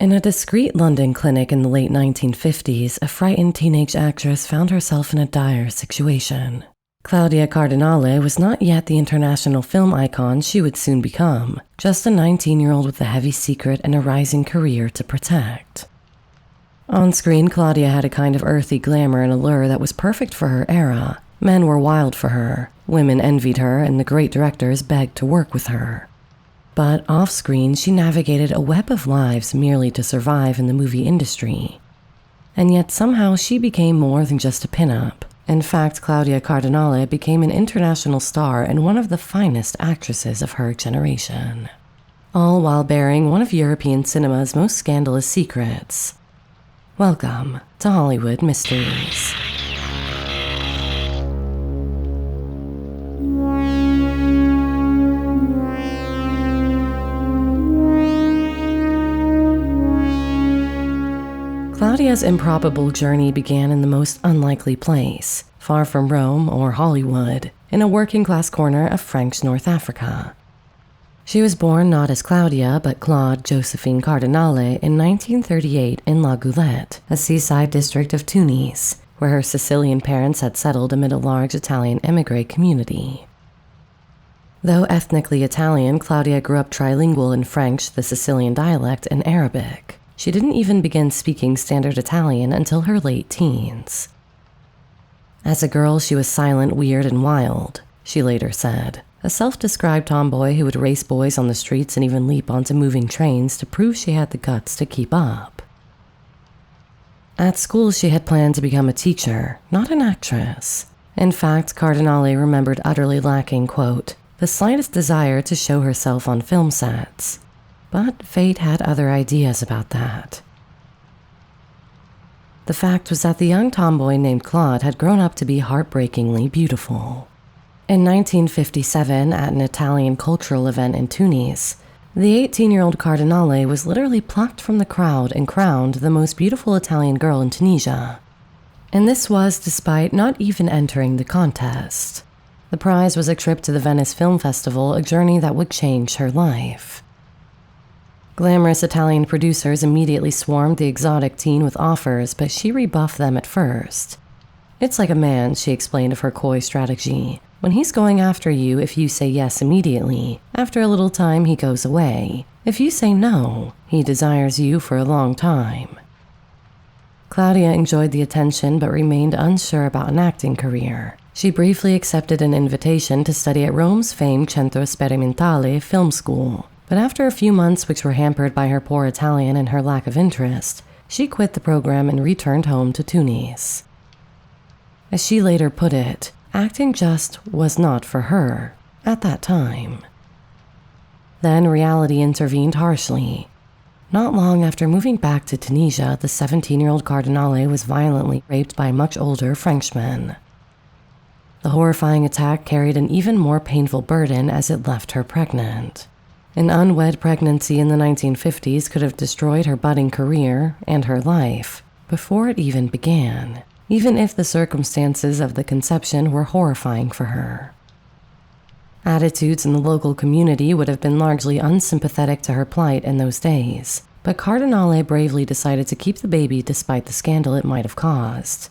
In a discreet London clinic in the late 1950s, a frightened teenage actress found herself in a dire situation. Claudia Cardinale was not yet the international film icon she would soon become, just a 19-year-old with a heavy secret and a rising career to protect. On screen, Claudia had a kind of earthy glamour and allure that was perfect for her era. Men were wild for her, women envied her, and the great directors begged to work with her. But off-screen, she navigated a web of lives merely to survive in the movie industry. And yet somehow she became more than just a pinup. In fact, Claudia Cardinale became an international star and one of the finest actresses of her generation. All while bearing one of European cinema's most scandalous secrets. Welcome to Hollywood Mysteries. Claudia's improbable journey began in the most unlikely place, far from Rome or Hollywood, in a working-class corner of French North Africa. She was born not as Claudia, but Claude Josephine Cardinale in 1938 in La Goulette, a seaside district of Tunis, where her Sicilian parents had settled amid a large Italian émigré community. Though ethnically Italian, Claudia grew up trilingual in French, the Sicilian dialect, and Arabic. She didn't even begin speaking standard Italian until her late teens. As a girl, she was silent, weird, and wild, she later said, a self-described tomboy who would race boys on the streets and even leap onto moving trains to prove she had the guts to keep up. At school, she had planned to become a teacher, not an actress. In fact, Cardinale remembered utterly lacking, quote, the slightest desire to show herself on film sets. But fate had other ideas about that. The fact was that the young tomboy named Claude had grown up to be heartbreakingly beautiful. In 1957, at an Italian cultural event in Tunis, the 18-year-old Cardinale was literally plucked from the crowd and crowned the most beautiful Italian girl in Tunisia. And this was despite not even entering the contest. The prize was a trip to the Venice Film Festival, a journey that would change her life. Glamorous Italian producers immediately swarmed the exotic teen with offers, but she rebuffed them at first. It's like a man, she explained of her coy strategy. When he's going after you, if you say yes immediately, after a little time he goes away. If you say no, he desires you for a long time. Claudia enjoyed the attention but remained unsure about an acting career. She briefly accepted an invitation to study at Rome's famed Centro Sperimentale Film School. But after a few months which were hampered by her poor Italian and her lack of interest, she quit the program and returned home to Tunis. As she later put it, acting just was not for her at that time. Then reality intervened harshly. Not long after moving back to Tunisia, the 17-year-old Cardinale was violently raped by a much older Frenchman. The horrifying attack carried an even more painful burden as it left her pregnant. An unwed pregnancy in the 1950s could have destroyed her budding career and her life before it even began, even if the circumstances of the conception were horrifying for her. Attitudes in the local community would have been largely unsympathetic to her plight in those days, but Cardinale bravely decided to keep the baby despite the scandal it might have caused.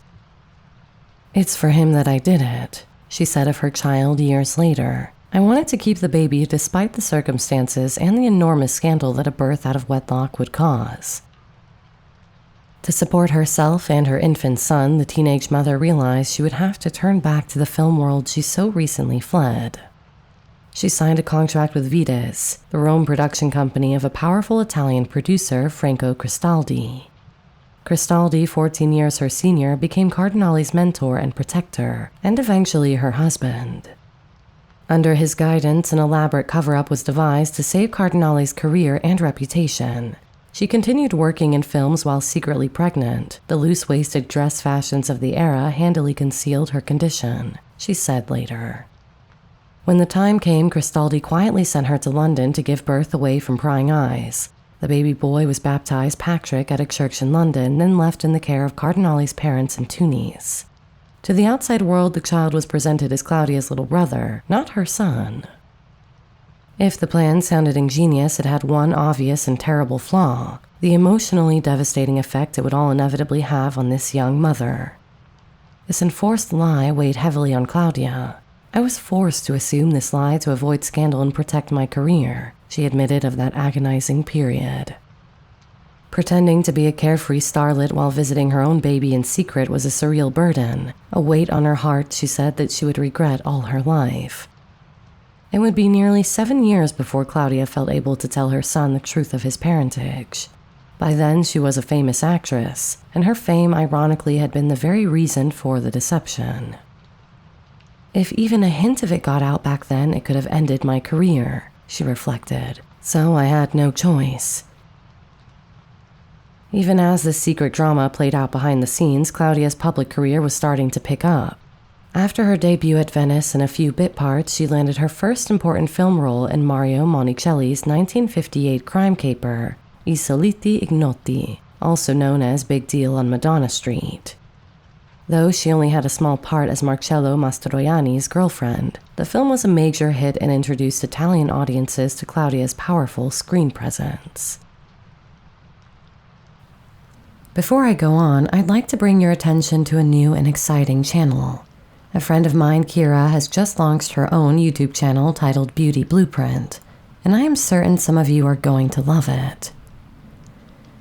It's for him that I did it, she said of her child years later. I wanted to keep the baby despite the circumstances and the enormous scandal that a birth out of wedlock would cause. To support herself and her infant son, the teenage mother realized she would have to turn back to the film world she so recently fled. She signed a contract with Vides, the Rome production company of a powerful Italian producer, Franco Cristaldi. Cristaldi, 14 years her senior, became Cardinale's mentor and protector, and eventually her husband. Under his guidance, an elaborate cover-up was devised to save Cardinale's career and reputation. She continued working in films while secretly pregnant. The loose-waisted dress fashions of the era handily concealed her condition, she said later. When the time came, Cristaldi quietly sent her to London to give birth away from prying eyes. The baby boy was baptized Patrick at a church in London, then left in the care of Cardinale's parents in Tunis. To the outside world, the child was presented as Claudia's little brother, not her son. If the plan sounded ingenious, it had one obvious and terrible flaw: the emotionally devastating effect it would all inevitably have on this young mother. This enforced lie weighed heavily on Claudia. I was forced to assume this lie to avoid scandal and protect my career, she admitted of that agonizing period. Pretending to be a carefree starlet while visiting her own baby in secret was a surreal burden, a weight on her heart she said that she would regret all her life. It would be nearly 7 years before Claudia felt able to tell her son the truth of his parentage. By then, she was a famous actress, and her fame ironically had been the very reason for the deception. If even a hint of it got out back then, it could have ended my career, she reflected, so I had no choice. Even as this secret drama played out behind the scenes, Claudia's public career was starting to pick up. After her debut at Venice and a few bit parts, she landed her first important film role in Mario Monicelli's 1958 crime caper, I Soliti Ignoti, also known as Big Deal on Madonna Street. Though she only had a small part as Marcello Mastroianni's girlfriend, the film was a major hit and introduced Italian audiences to Claudia's powerful screen presence. Before I go on, I'd like to bring your attention to a new and exciting channel. A friend of mine, Kira, has just launched her own YouTube channel titled Beauty Blueprint, and I am certain some of you are going to love it.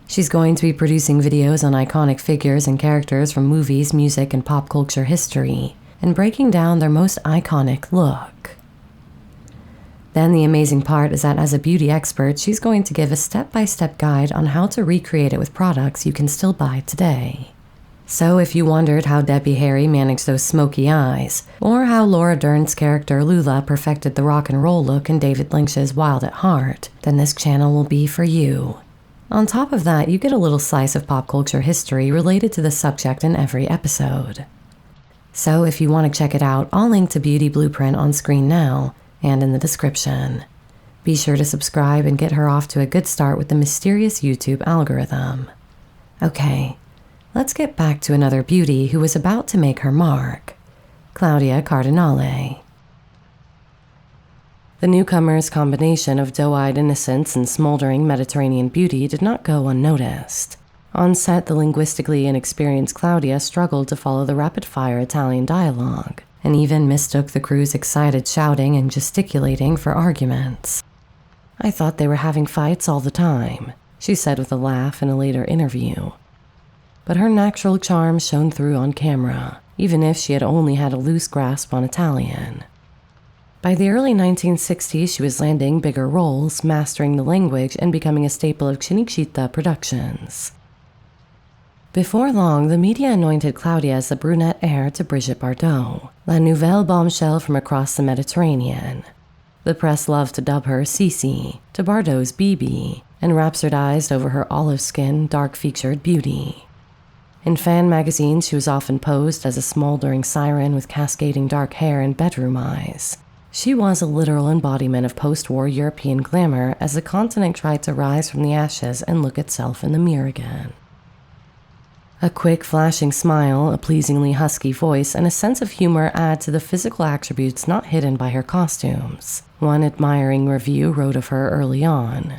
She's going to be producing videos on iconic figures and characters from movies, music, and pop culture history, and breaking down their most iconic look. Then the amazing part is that as a beauty expert, she's going to give a step-by-step guide on how to recreate it with products you can still buy today. So if you wondered how Debbie Harry managed those smoky eyes, or how Laura Dern's character Lula perfected the rock and roll look in David Lynch's Wild at Heart, then this channel will be for you. On top of that, you get a little slice of pop culture history related to the subject in every episode. So if you want to check it out, I'll link to Beauty Blueprint on screen now and in the description. Be sure to subscribe and get her off to a good start with the mysterious YouTube algorithm. Okay, let's get back to another beauty who was about to make her mark, Claudia Cardinale. The newcomer's combination of doe-eyed innocence and smoldering Mediterranean beauty did not go unnoticed. On set, the linguistically inexperienced Claudia struggled to follow the rapid-fire Italian dialogue, and even mistook the crew's excited shouting and gesticulating for arguments. "I thought they were having fights all the time," she said with a laugh in a later interview. But her natural charm shone through on camera, even if she had only had a loose grasp on Italian. By the early 1960s, she was landing bigger roles, mastering the language, and becoming a staple of Cinecittà productions. Before long, the media anointed Claudia as the brunette heir to Brigitte Bardot, la nouvelle bombshell from across the Mediterranean. The press loved to dub her Cece, to Bardot's BB, and rhapsodized over her olive-skinned, dark-featured beauty. In fan magazines, she was often posed as a smoldering siren with cascading dark hair and bedroom eyes. She was a literal embodiment of post-war European glamour as the continent tried to rise from the ashes and look itself in the mirror again. A quick, flashing smile, a pleasingly husky voice, and a sense of humor add to the physical attributes not hidden by her costumes, one admiring review wrote of her early on.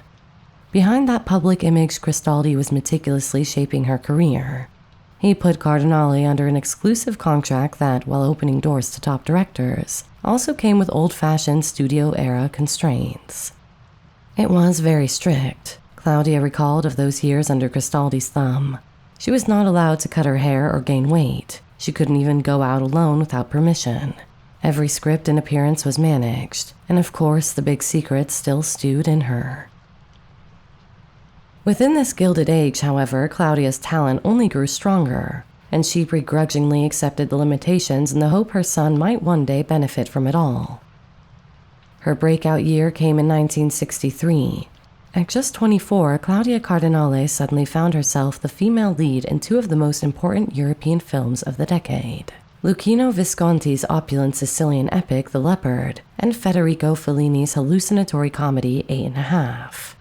Behind that public image, Cristaldi was meticulously shaping her career. He put Cardinale under an exclusive contract that, while opening doors to top directors, also came with old-fashioned studio-era constraints. It was very strict, Claudia recalled of those years under Cristaldi's thumb. She was not allowed to cut her hair or gain weight. She couldn't even go out alone without permission. Every script and appearance was managed, and of course the big secret still stewed in her. Within this gilded age, however, Claudia's talent only grew stronger, and she begrudgingly accepted the limitations in the hope her son might one day benefit from it all. Her breakout year came in 1963. At just 24, Claudia Cardinale suddenly found herself the female lead in two of the most important European films of the decade: Luchino Visconti's opulent Sicilian epic The Leopard, and Federico Fellini's hallucinatory comedy 8½.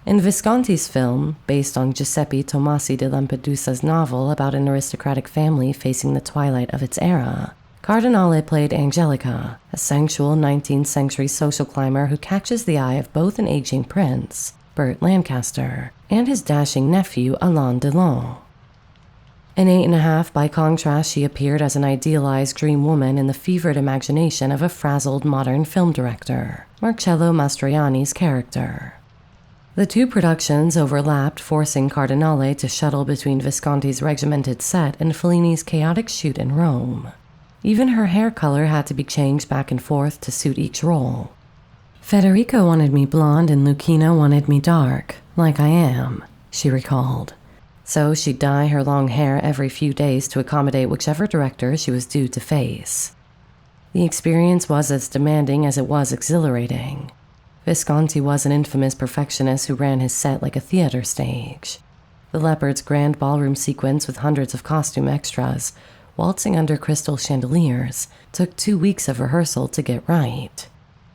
In Visconti's film, based on Giuseppe Tomasi de Lampedusa's novel about an aristocratic family facing the twilight of its era, Cardinale played Angelica, a sensual 19th century social climber who catches the eye of both an aging prince, Burt Lancaster, and his dashing nephew, Alain Delon. In 8½, by contrast, she appeared as an idealized dream woman in the fevered imagination of a frazzled modern film director, Marcello Mastroianni's character. The two productions overlapped, forcing Cardinale to shuttle between Visconti's regimented set and Fellini's chaotic shoot in Rome. Even her hair color had to be changed back and forth to suit each role. Federico wanted me blonde and Lucchino wanted me dark, like I am, she recalled. So she'd dye her long hair every few days to accommodate whichever director she was due to face. The experience was as demanding as it was exhilarating. Visconti was an infamous perfectionist who ran his set like a theater stage. The Leopard's grand ballroom sequence with hundreds of costume extras, waltzing under crystal chandeliers, took 2 weeks of rehearsal to get right.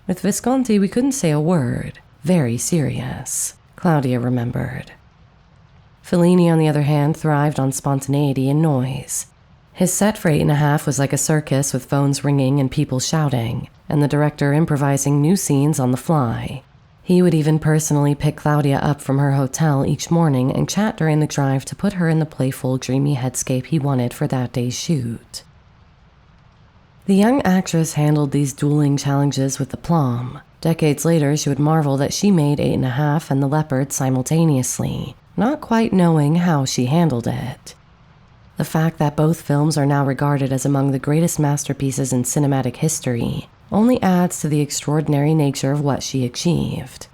With Visconti, we couldn't say a word. Very serious, Claudia remembered. Fellini, on the other hand, thrived on spontaneity and noise. His set for 8½, was like a circus with phones ringing and people shouting, and the director improvising new scenes on the fly. He would even personally pick Claudia up from her hotel each morning and chat during the drive to put her in the playful, dreamy headscape he wanted for that day's shoot. The young actress handled these dueling challenges with aplomb. Decades later, she would marvel that she made 8½, and The Leopard simultaneously, not quite knowing how she handled it. The fact that both films are now regarded as among the greatest masterpieces in cinematic history only adds to the extraordinary nature of what she achieved.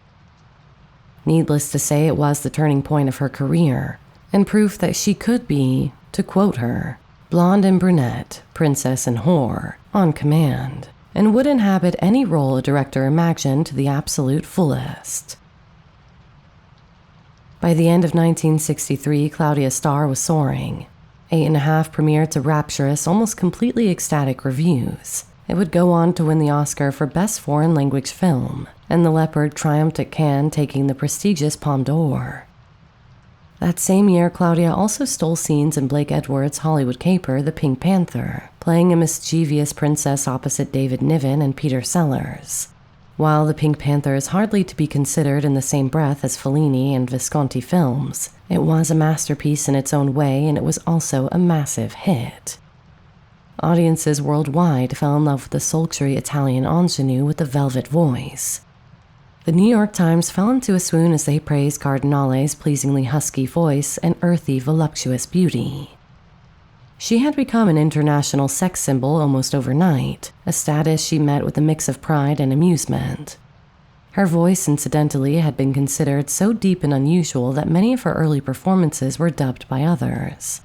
Needless to say, it was the turning point of her career, and proof that she could be, to quote her, blonde and brunette, princess and whore, on command, and would inhabit any role a director imagined to the absolute fullest. By the end of 1963, Claudia's star was soaring. 8½, premiered to rapturous, almost completely ecstatic reviews. It would go on to win the Oscar for Best Foreign Language Film, and The Leopard triumphed at Cannes, taking the prestigious Palme d'Or. That same year, Claudia also stole scenes in Blake Edwards' Hollywood caper, The Pink Panther, playing a mischievous princess opposite David Niven and Peter Sellers. While The Pink Panther is hardly to be considered in the same breath as Fellini and Visconti films, it was a masterpiece in its own way, and it was also a massive hit. Audiences worldwide fell in love with the sultry Italian ingenue with the velvet voice. The New York Times fell into a swoon as they praised Cardinale's pleasingly husky voice and earthy, voluptuous beauty. She had become an international sex symbol almost overnight, a status she met with a mix of pride and amusement. Her voice, incidentally, had been considered so deep and unusual that many of her early performances were dubbed by others.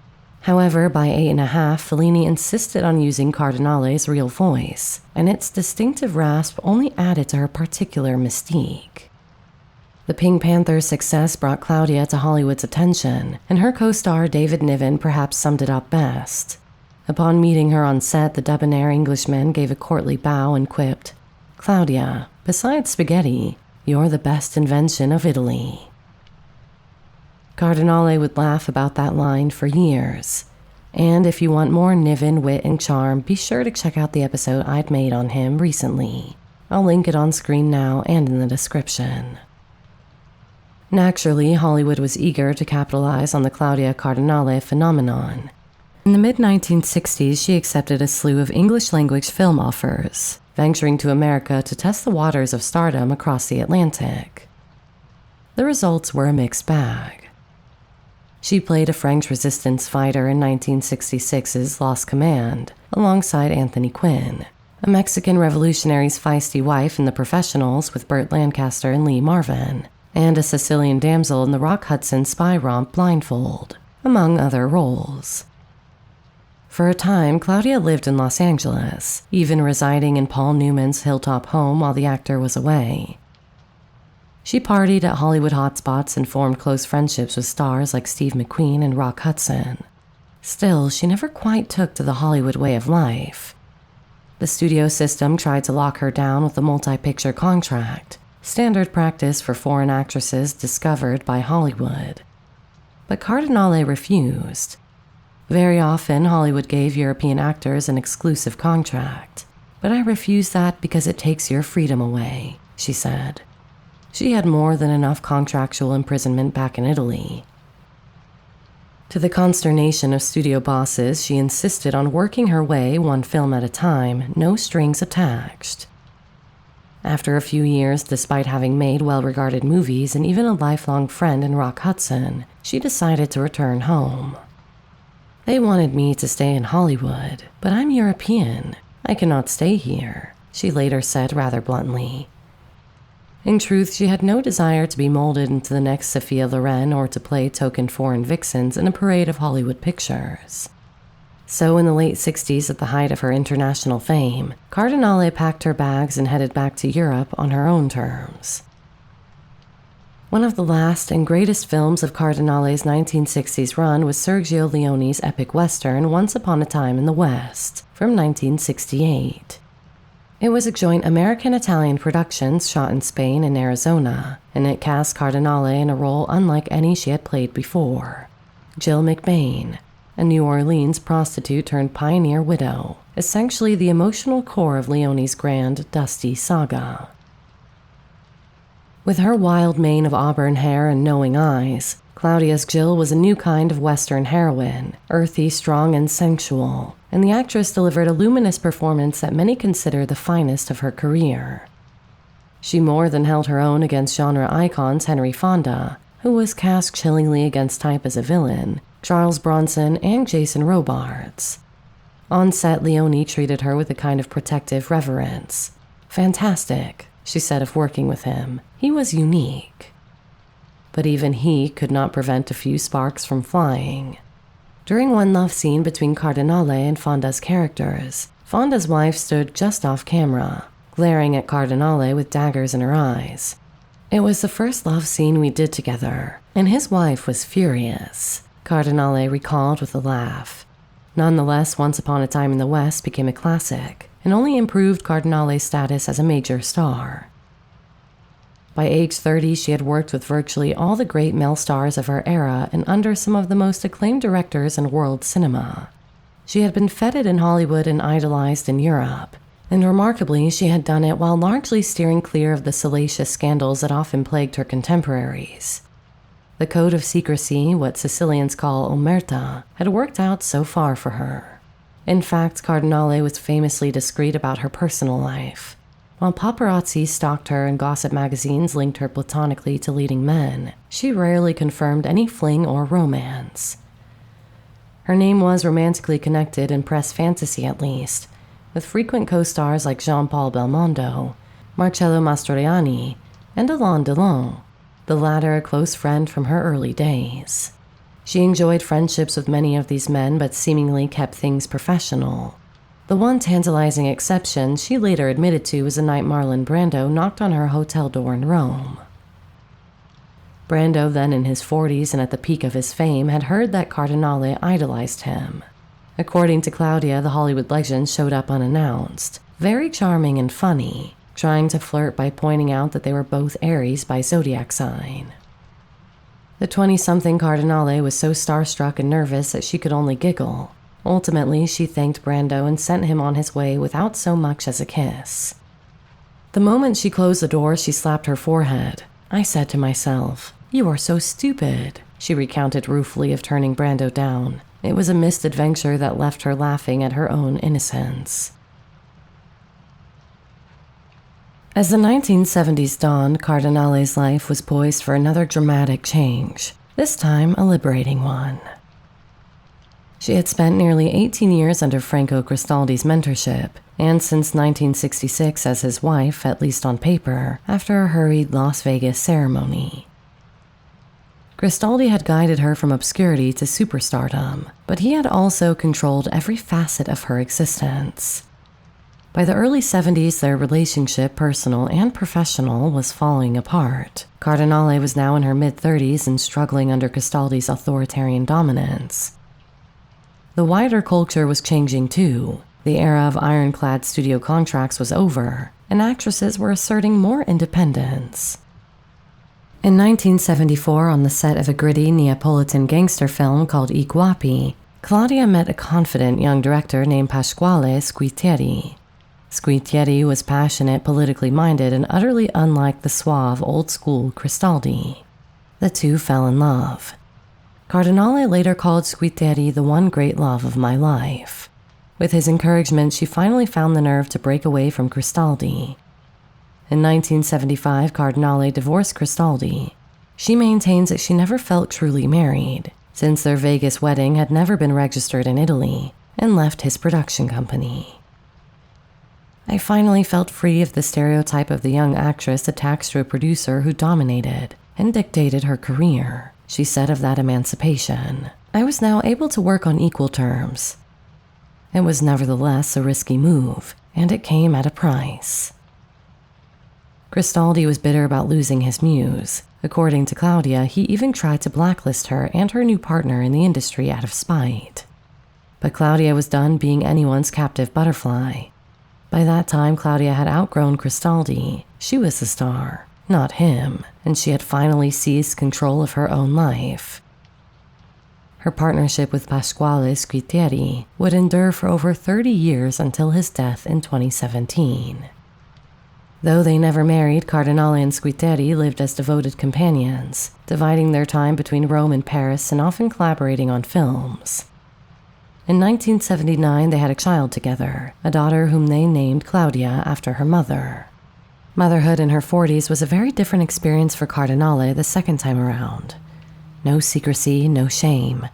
However, by 8½, Fellini insisted on using Cardinale's real voice, and its distinctive rasp only added to her particular mystique. The Pink Panther's success brought Claudia to Hollywood's attention, and her co-star David Niven perhaps summed it up best. Upon meeting her on set, the debonair Englishman gave a courtly bow and quipped, "Claudia, besides spaghetti, you're the best invention of Italy." Cardinale would laugh about that line for years. And if you want more Niven wit and charm, be sure to check out the episode I'd made on him recently. I'll link it on screen now and in the description. Naturally, Hollywood was eager to capitalize on the Claudia Cardinale phenomenon. In the mid-1960s, she accepted a slew of English-language film offers, venturing to America to test the waters of stardom across the Atlantic. The results were a mixed bag. She played a French resistance fighter in 1966's Lost Command, alongside Anthony Quinn, a Mexican revolutionary's feisty wife in The Professionals with Burt Lancaster and Lee Marvin, and a Sicilian damsel in the Rock Hudson spy romp Blindfold, among other roles. For a time, Claudia lived in Los Angeles, even residing in Paul Newman's hilltop home while the actor was away. She partied at Hollywood hotspots and formed close friendships with stars like Steve McQueen and Rock Hudson. Still, she never quite took to the Hollywood way of life. The studio system tried to lock her down with a multi-picture contract, standard practice for foreign actresses discovered by Hollywood. But Cardinale refused. Very often, Hollywood gave European actors an exclusive contract. But I refuse that because it takes your freedom away, she said. She had more than enough contractual imprisonment back in Italy. To the consternation of studio bosses, she insisted on working her way one film at a time, no strings attached. After a few years, despite having made well-regarded movies and even a lifelong friend in Rock Hudson, she decided to return home. They wanted me to stay in Hollywood, but I'm European. I cannot stay here, she later said rather bluntly. In truth, she had no desire to be molded into the next Sophia Loren or to play token foreign vixens in a parade of Hollywood pictures. So in the late 60s, at the height of her international fame, Cardinale packed her bags and headed back to Europe on her own terms. One of the last and greatest films of Cardinale's 1960s run was Sergio Leone's epic western Once Upon a Time in the West from 1968. It was a joint American-Italian production shot in Spain and Arizona, and it cast Cardinale in a role unlike any she had played before. Jill McBain, a New Orleans prostitute turned pioneer widow, essentially the emotional core of Leone's grand, dusty saga. With her wild mane of auburn hair and knowing eyes, Claudia's Jill was a new kind of Western heroine, earthy, strong, and sensual, and the actress delivered a luminous performance that many consider the finest of her career. She more than held her own against genre icons Henry Fonda, who was cast chillingly against type as a villain, Charles Bronson, and Jason Robards. On set, Leone treated her with a kind of protective reverence. Fantastic, she said of working with him. He was unique. But even he could not prevent a few sparks from flying. During one love scene between Cardinale and Fonda's characters, Fonda's wife stood just off camera, glaring at Cardinale with daggers in her eyes. It was the first love scene we did together, and his wife was furious, Cardinale recalled with a laugh. Nonetheless, Once Upon a Time in the West became a classic, and only improved Cardinale's status as a major star. By age 30, she had worked with virtually all the great male stars of her era and under some of the most acclaimed directors in world cinema. She had been feted in Hollywood and idolized in Europe, and remarkably, she had done it while largely steering clear of the salacious scandals that often plagued her contemporaries. The code of secrecy, what Sicilians call omerta, had worked out so far for her. In fact, Cardinale was famously discreet about her personal life. While paparazzi stalked her and gossip magazines linked her platonically to leading men, she rarely confirmed any fling or romance. Her name was romantically connected in press fantasy at least, with frequent co-stars like Jean-Paul Belmondo, Marcello Mastroianni, and Alain Delon, the latter a close friend from her early days. She enjoyed friendships with many of these men but seemingly kept things professional. The one tantalizing exception she later admitted to was the night Marlon Brando knocked on her hotel door in Rome. Brando, then in his 40s and at the peak of his fame, had heard that Cardinale idolized him. According to Claudia, the Hollywood legend showed up unannounced, very charming and funny, trying to flirt by pointing out that they were both Aries by zodiac sign. The 20-something Cardinale was so starstruck and nervous that she could only giggle. Ultimately, she thanked Brando and sent him on his way without so much as a kiss. The moment she closed the door, she slapped her forehead. I said to myself, "You are so stupid," she recounted ruefully of turning Brando down. It was a missed adventure that left her laughing at her own innocence. As the 1970s dawned, Cardinale's life was poised for another dramatic change, this time a liberating one. She had spent nearly 18 years under Franco Cristaldi's mentorship, and since 1966 as his wife, at least on paper, after a hurried Las Vegas ceremony. Cristaldi had guided her from obscurity to superstardom, but he had also controlled every facet of her existence. By the early 70s, their relationship, personal and professional, was falling apart. Cardinale was now in her mid-30s and struggling under Cristaldi's authoritarian dominance. The wider culture was changing too. The era of ironclad studio contracts was over, and actresses were asserting more independence. In 1974, on the set of a gritty Neapolitan gangster film called I Guapi, Claudia met a confident young director named Pasquale Sguitieri. Sguitieri was passionate, politically minded, and utterly unlike the suave, old-school Cristaldi. The two fell in love. Cardinale later called Sguitieri the one great love of my life. With his encouragement, she finally found the nerve to break away from Cristaldi. In 1975, Cardinale divorced Cristaldi. She maintains that she never felt truly married, since their Vegas wedding had never been registered in Italy, and left his production company. I finally felt free of the stereotype of the young actress attached to a producer who dominated and dictated her career, she said of that emancipation. I was now able to work on equal terms. It was nevertheless a risky move, and it came at a price. Cristaldi was bitter about losing his muse. According to Claudia, he even tried to blacklist her and her new partner in the industry out of spite. But Claudia was done being anyone's captive butterfly. By that time, Claudia had outgrown Cristaldi. She was the star, not him, and she had finally seized control of her own life. Her partnership with Pasquale Sguitieri would endure for over 30 years until his death in 2017. Though they never married, Cardinale and Sguitieri lived as devoted companions, dividing their time between Rome and Paris and often collaborating on films. In 1979, they had a child together, a daughter whom they named Claudia after her mother. Motherhood in her 40s was a very different experience for Cardinale the second time around. No secrecy, no shame,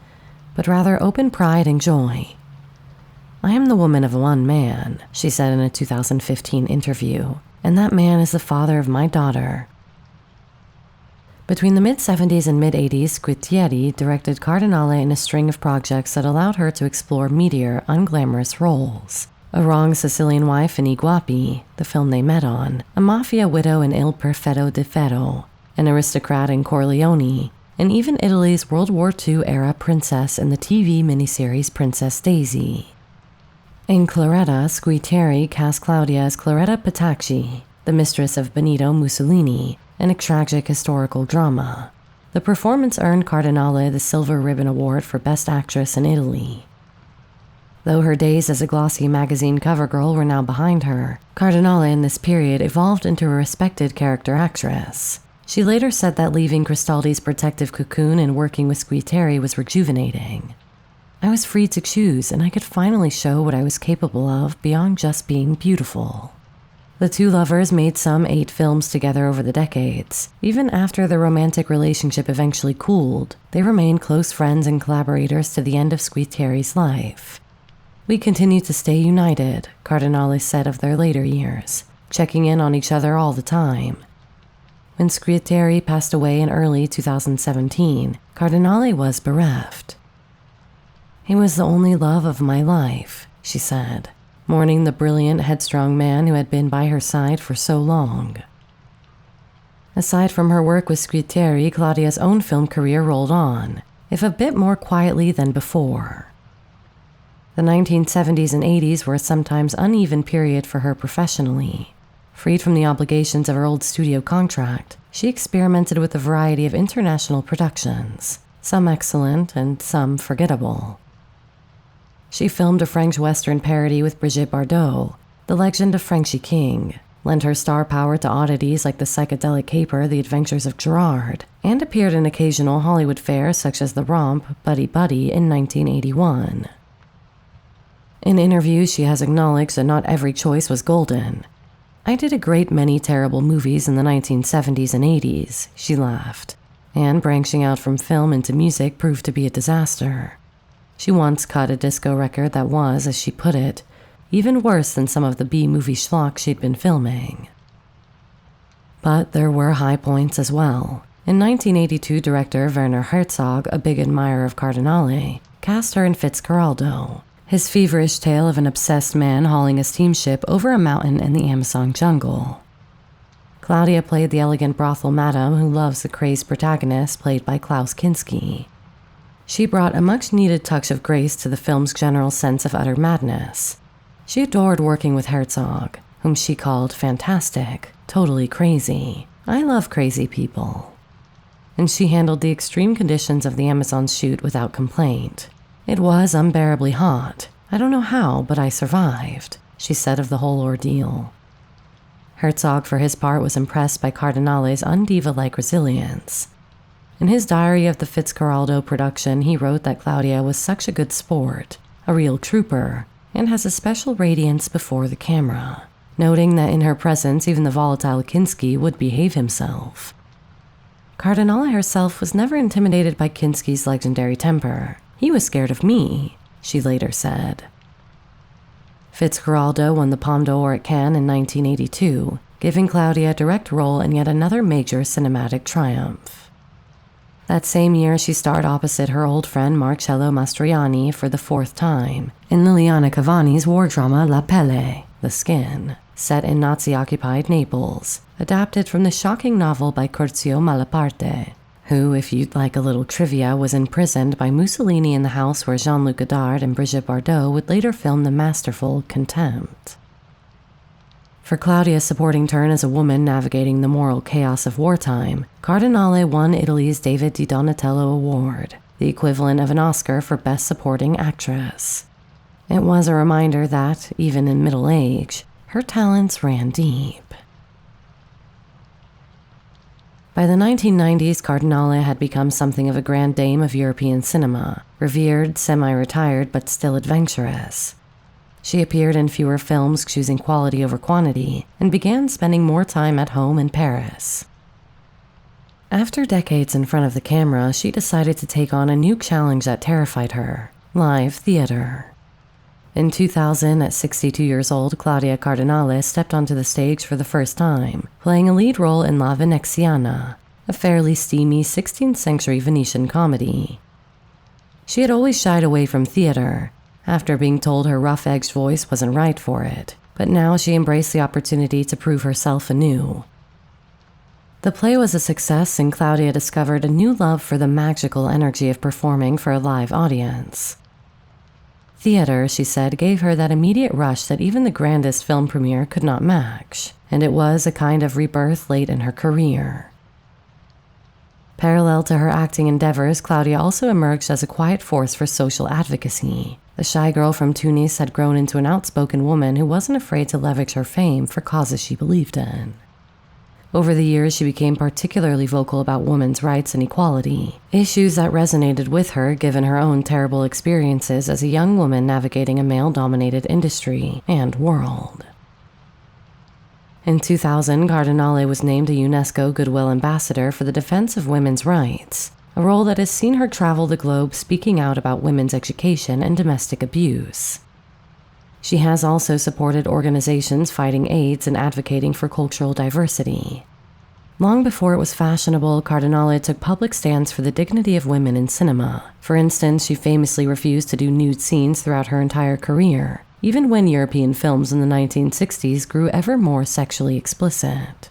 but rather open pride and joy. "I am the woman of one man," she said in a 2015 interview, "and that man is the father of my daughter." Between the mid-70s and mid-80s, Sguitieri directed Cardinale in a string of projects that allowed her to explore meatier, unglamorous roles. A wrong Sicilian wife in I Guapi, the film they met on, a mafia widow in Il Perfetto di Ferro, an aristocrat in Corleone, and even Italy's World War II-era princess in the TV miniseries Princess Daisy. In Claretta, Sguitieri cast Claudia as Claretta Petacci, the mistress of Benito Mussolini, in a tragic historical drama. The performance earned Cardinale the Silver Ribbon Award for Best Actress in Italy. Though her days as a glossy magazine cover girl were now behind her, Cardinale in this period evolved into a respected character actress. She later said that leaving Cristaldi's protective cocoon and working with Sguitieri was rejuvenating. "I was free to choose, and I could finally show what I was capable of beyond just being beautiful." The two lovers made some 8 films together over the decades. Even after their romantic relationship eventually cooled, they remained close friends and collaborators to the end of Sguitieri's life. "We continue to stay united," Cardinale said of their later years, checking in on each other all the time. When Sguitieri passed away in early 2017, Cardinale was bereft. "He was the only love of my life," she said, mourning the brilliant, headstrong man who had been by her side for so long. Aside from her work with Sguitieri, Claudia's own film career rolled on, if a bit more quietly than before. The 1970s and 80s were a sometimes uneven period for her professionally. Freed from the obligations of her old studio contract, she experimented with a variety of international productions, some excellent and some forgettable. She filmed a French Western parody with Brigitte Bardot, The Legend of Frenchy King, lent her star power to oddities like the psychedelic caper The Adventures of Gerard, and appeared in occasional Hollywood fares such as the romp Buddy Buddy in 1981. In interviews, she has acknowledged that not every choice was golden. "I did a great many terrible movies in the 1970s and 80s, she laughed, and branching out from film into music proved to be a disaster. She once cut a disco record that was, as she put it, even worse than some of the B-movie schlock she'd been filming. But there were high points as well. In 1982, director Werner Herzog, a big admirer of Cardinale, cast her in Fitzcarraldo, his feverish tale of an obsessed man hauling a steamship over a mountain in the Amazon jungle. Claudia played the elegant brothel madam who loves the crazed protagonist, played by Klaus Kinski. She brought a much-needed touch of grace to the film's general sense of utter madness. She adored working with Herzog, whom she called fantastic, totally crazy. "I love crazy people." And she handled the extreme conditions of the Amazon shoot without complaint. "It was unbearably hot. I don't know how, but I survived," she said of the whole ordeal. Herzog, for his part, was impressed by Cardinale's undiva-like resilience. In his diary of the Fitzcarraldo production, he wrote that Claudia was such a good sport, a real trooper, and has a special radiance before the camera, noting that in her presence even the volatile Kinski would behave himself. Cardinale herself was never intimidated by Kinski's legendary temper. "He was scared of me," she later said. Fitzcarraldo won the Palme d'Or at Cannes in 1982, giving Claudia a direct role in yet another major cinematic triumph. That same year, she starred opposite her old friend Marcello Mastroianni for the 4th time in Liliana Cavani's war drama La Pelle, The Skin, set in Nazi-occupied Naples, adapted from the shocking novel by Curzio Malaparte, who, if you'd like a little trivia, was imprisoned by Mussolini in the house where Jean-Luc Godard and Brigitte Bardot would later film the masterful Contempt. For Claudia's supporting turn as a woman navigating the moral chaos of wartime, Cardinale won Italy's David Di Donatello Award, the equivalent of an Oscar for Best Supporting Actress. It was a reminder that, even in middle age, her talents ran deep. By the 1990s, Cardinale had become something of a grand dame of European cinema, revered, semi-retired, but still adventurous. She appeared in fewer films, choosing quality over quantity, and began spending more time at home in Paris. After decades in front of the camera, she decided to take on a new challenge that terrified her: live theater. In 2000, at 62 years old, Claudia Cardinale stepped onto the stage for the first time, playing a lead role in La Veneziana, a fairly steamy 16th century Venetian comedy. She had always shied away from theater, after being told her rough-edged voice wasn't right for it, but now she embraced the opportunity to prove herself anew. The play was a success, and Claudia discovered a new love for the magical energy of performing for a live audience. Theater, she said, gave her that immediate rush that even the grandest film premiere could not match, and it was a kind of rebirth late in her career. Parallel to her acting endeavors, Claudia also emerged as a quiet force for social advocacy. The shy girl from Tunis had grown into an outspoken woman who wasn't afraid to leverage her fame for causes she believed in. Over the years, she became particularly vocal about women's rights and equality, issues that resonated with her given her own terrible experiences as a young woman navigating a male-dominated industry and world. In 2000, Cardinale was named a UNESCO Goodwill Ambassador for the defense of women's rights, a role that has seen her travel the globe speaking out about women's education and domestic abuse. She has also supported organizations fighting AIDS and advocating for cultural diversity. Long before it was fashionable, Cardinale took public stands for the dignity of women in cinema. For instance, she famously refused to do nude scenes throughout her entire career, even when European films in the 1960s grew ever more sexually explicit.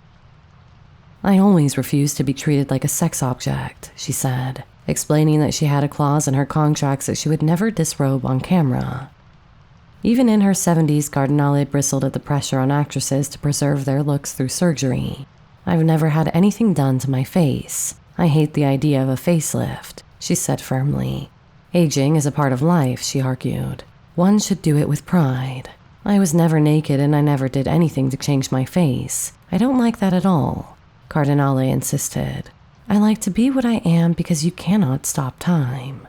"I always refused to be treated like a sex object," she said, explaining that she had a clause in her contracts that she would never disrobe on camera. Even in her 70s, Cardinale bristled at the pressure on actresses to preserve their looks through surgery. "I've never had anything done to my face. I hate the idea of a facelift," she said firmly. "Aging is a part of life," she argued. "One should do it with pride. I was never naked and I never did anything to change my face. I don't like that at all," Cardinale insisted. "I like to be what I am because you cannot stop time."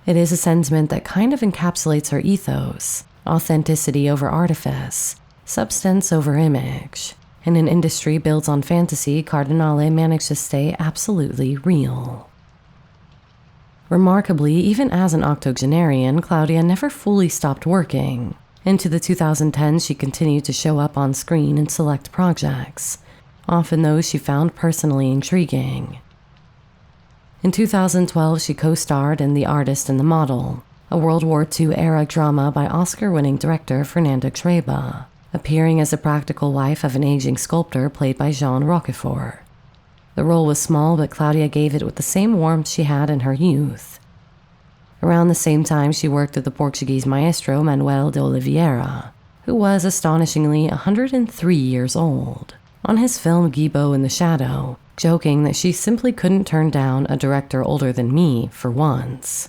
It is a sentiment that kind of encapsulates her ethos: authenticity over artifice, substance over image. In an industry built on fantasy, Cardinale managed to stay absolutely real. Remarkably, even as an octogenarian, Claudia never fully stopped working. Into the 2010s, she continued to show up on screen in select projects, often those she found personally intriguing. In 2012, she co-starred in The Artist and the Model, a World War II-era drama by Oscar-winning director Fernando Trueba, appearing as the practical wife of an aging sculptor played by Jean Roquefort. The role was small, but Claudia gave it with the same warmth she had in her youth. Around the same time, she worked with the Portuguese maestro Manuel de Oliveira, who was astonishingly 103 years old, on his film Guibo in the Shadow, joking that she simply couldn't turn down a director older than me for once.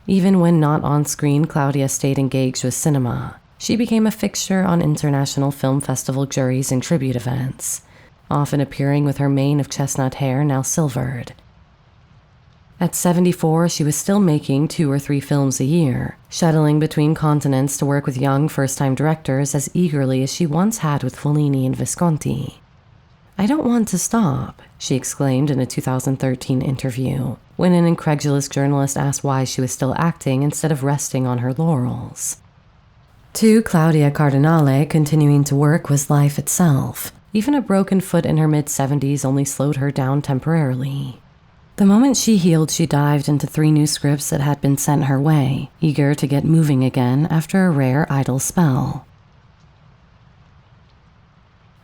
Even when not on screen, Claudia stayed engaged with cinema. She became a fixture on international film festival juries and tribute events, often appearing with her mane of chestnut hair now silvered. At 74, she was still making 2 or 3 films a year, shuttling between continents to work with young first-time directors as eagerly as she once had with Fellini and Visconti. "I don't want to stop," she exclaimed in a 2013 interview, when an incredulous journalist asked why she was still acting instead of resting on her laurels. To Claudia Cardinale, continuing to work was life itself. Even a broken foot in her mid-70s only slowed her down temporarily. The moment she healed, she dived into 3 new scripts that had been sent her way, eager to get moving again after a rare idle spell.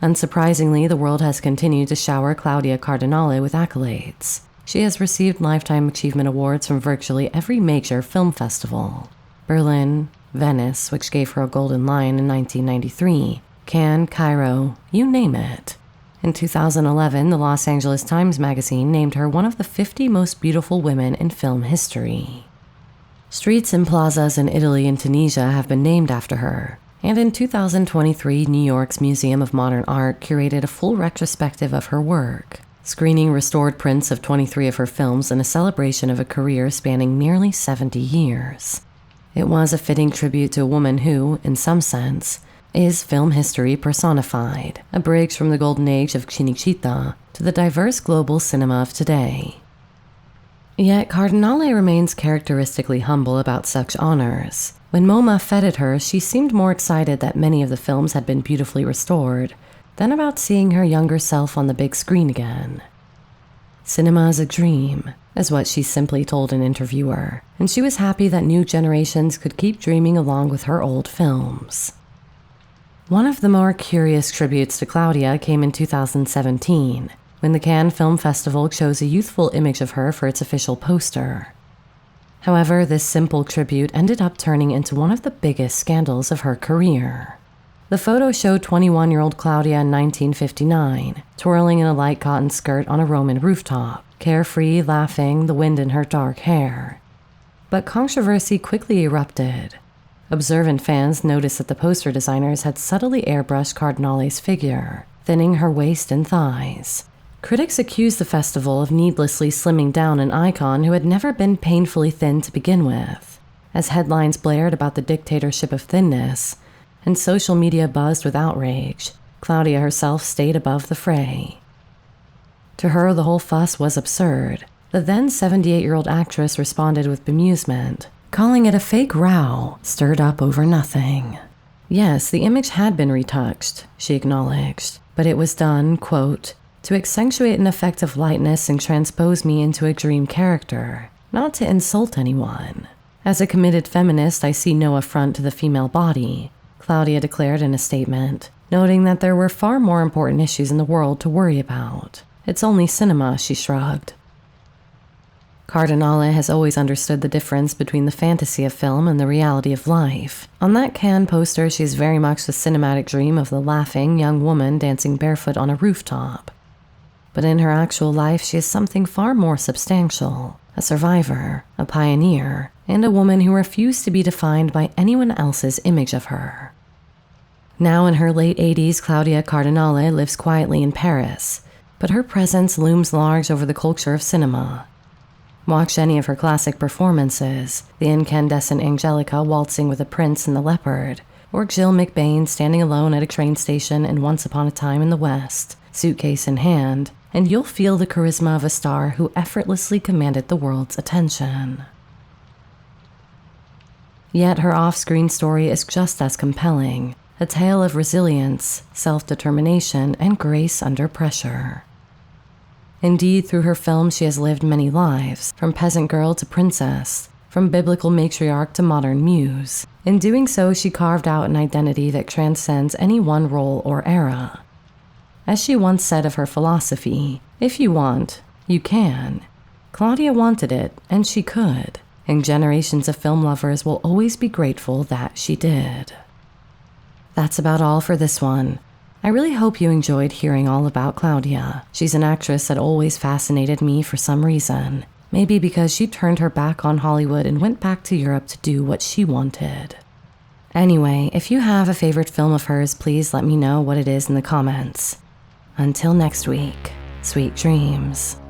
Unsurprisingly, the world has continued to shower Claudia Cardinale with accolades. She has received Lifetime Achievement Awards from virtually every major film festival. Berlin, Venice, which gave her a Golden Lion in 1993, Cannes, Cairo, you name it. In 2011, the Los Angeles Times magazine named her one of the 50 most beautiful women in film history. Streets and plazas in Italy and Tunisia have been named after her, and in 2023, New York's Museum of Modern Art curated a full retrospective of her work, screening restored prints of 23 of her films in a celebration of a career spanning nearly 70 years. It was a fitting tribute to a woman who, in some sense, is film history personified, a bridge from the golden age of Cinecittà to the diverse global cinema of today. Yet Cardinale remains characteristically humble about such honors. When MoMA feted her, she seemed more excited that many of the films had been beautifully restored than about seeing her younger self on the big screen again. "Cinema is a dream," is what she simply told an interviewer, and she was happy that new generations could keep dreaming along with her old films. One of the more curious tributes to Claudia came in 2017, when the Cannes Film Festival chose a youthful image of her for its official poster. However, this simple tribute ended up turning into one of the biggest scandals of her career. The photo showed 21-year-old Claudia in 1959, twirling in a light cotton skirt on a Roman rooftop, carefree, laughing, the wind in her dark hair. But controversy quickly erupted. Observant fans noticed that the poster designers had subtly airbrushed Cardinale's figure, thinning her waist and thighs. Critics accused the festival of needlessly slimming down an icon who had never been painfully thin to begin with. As headlines blared about the dictatorship of thinness, and social media buzzed with outrage, Claudia herself stayed above the fray. To her, the whole fuss was absurd. The then 78-year-old actress responded with bemusement, calling it a fake row stirred up over nothing. Yes, the image had been retouched, she acknowledged, but it was done, quote, to accentuate an effect of lightness and transpose me into a dream character, not to insult anyone. As a committed feminist, I see no affront to the female body, Claudia declared in a statement, noting that there were far more important issues in the world to worry about. It's only cinema, she shrugged. Cardinale has always understood the difference between the fantasy of film and the reality of life. On that Cannes poster, she is very much the cinematic dream of the laughing young woman dancing barefoot on a rooftop. But in her actual life, she is something far more substantial, a survivor, a pioneer, and a woman who refused to be defined by anyone else's image of her. Now in her late 80s, Claudia Cardinale lives quietly in Paris, but her presence looms large over the culture of cinema. Watch any of her classic performances, the incandescent Angelica waltzing with a prince and the leopard, or Jill McBain standing alone at a train station in Once Upon a Time in the West, suitcase in hand, and you'll feel the charisma of a star who effortlessly commanded the world's attention. Yet her off-screen story is just as compelling, a tale of resilience, self-determination, and grace under pressure. Indeed, through her films, she has lived many lives, from peasant girl to princess, from biblical matriarch to modern muse. In doing so, she carved out an identity that transcends any one role or era. As she once said of her philosophy, if you want, you can. Claudia wanted it, and she could, and generations of film lovers will always be grateful that she did. That's about all for this one. I really hope you enjoyed hearing all about Claudia. She's an actress that always fascinated me for some reason. Maybe because she turned her back on Hollywood and went back to Europe to do what she wanted. Anyway, if you have a favorite film of hers, please let me know what it is in the comments. Until next week, sweet dreams.